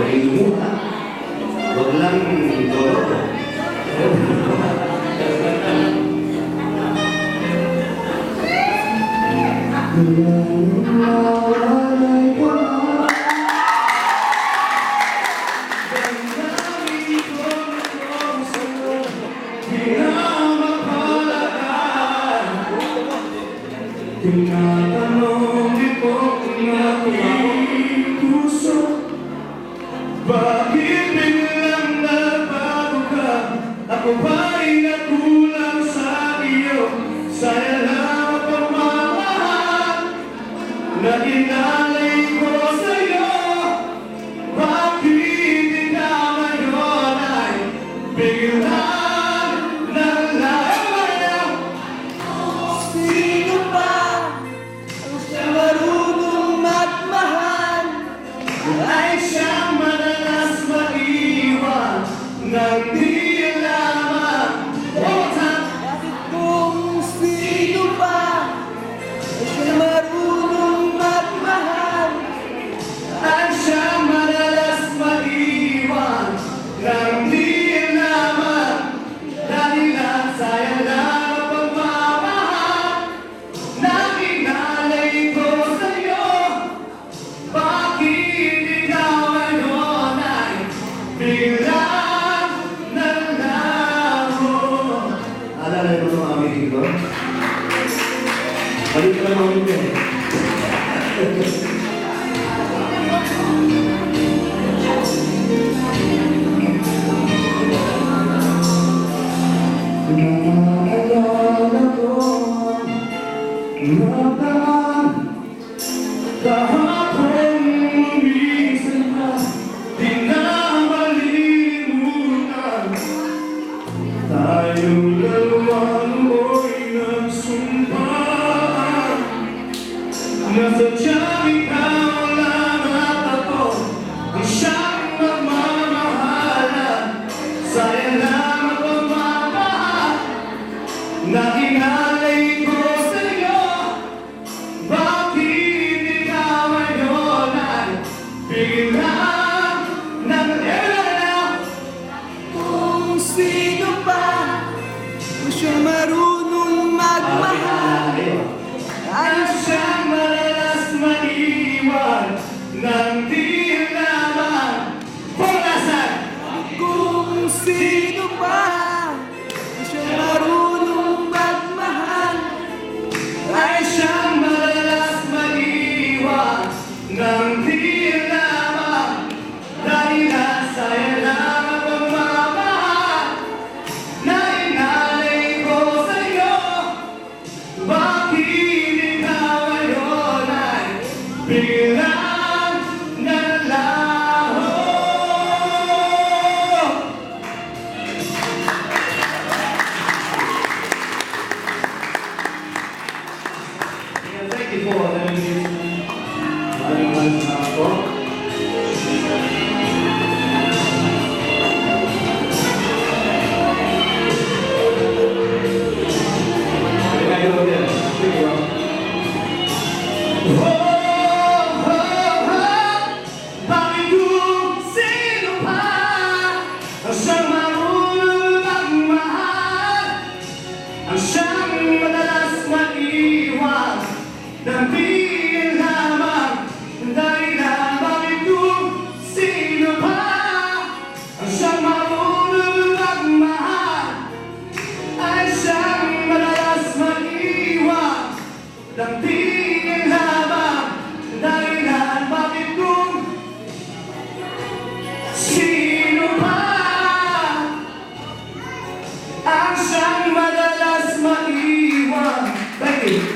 Pwede mo, ha? Huwag lang dolo. Tinatanong ito ng aking puso, bakit biglang nagbago ka? Ako ba'y nagkulang sa iyo? Sayang lang ang pagmamahal na inalay ko sa'yo. Bakit ikaw ngayon ay biglang nalayo? Sino ba ang siyang marunong magmahal? Ay siyang madalas maiwan nang di lamang. Bakit kung sino ba ang siyang marunong magmahal? Ay siyang madalas maiwan nang di lamang. Dahil lang sayang lang ang pagmamahal na inalay ko sa'yo. Bakit ikaw ngayon ay biglang nalaho? Alala mo itong aming ko? Balik ka lang ako eh. Naalala ko nakaraan, kahapon lumisan ka, di na malimutan. Tayong dalawa nooy nagsumpaan na sadyang ikaw lang at ako ang siyang magmamahalan. Sayang lang ang pagmamahal na inalay ko sa'yo. Bakit ikaw ngayon ay biglang nalayo? Kung sino ba ang siyang marunong magmahal? Ay siyang madalas maiwan nang di lamang. Pulasan! Kung sino ba ang siyang marunong magmahal? Ay siyang madalas maiwan nang di lamang. Dahil sayang lang ang pagmamahal na inalay ko sa'yo. Bakit ikaw ngayon ay biglang nalaho? Thank you for letting me maraming salamat po. Bakit kung sino pa ang siyang marunong magmahal, ang siyang madalas maiwan nang di lamang. Dahil lang bakit kung sino pa ang siyang marunong magmahal, ay siyang madalas maiwan nang di lamang. Dahil lang bakit kung sino pa ang siyang madalas maiwan. Thank you.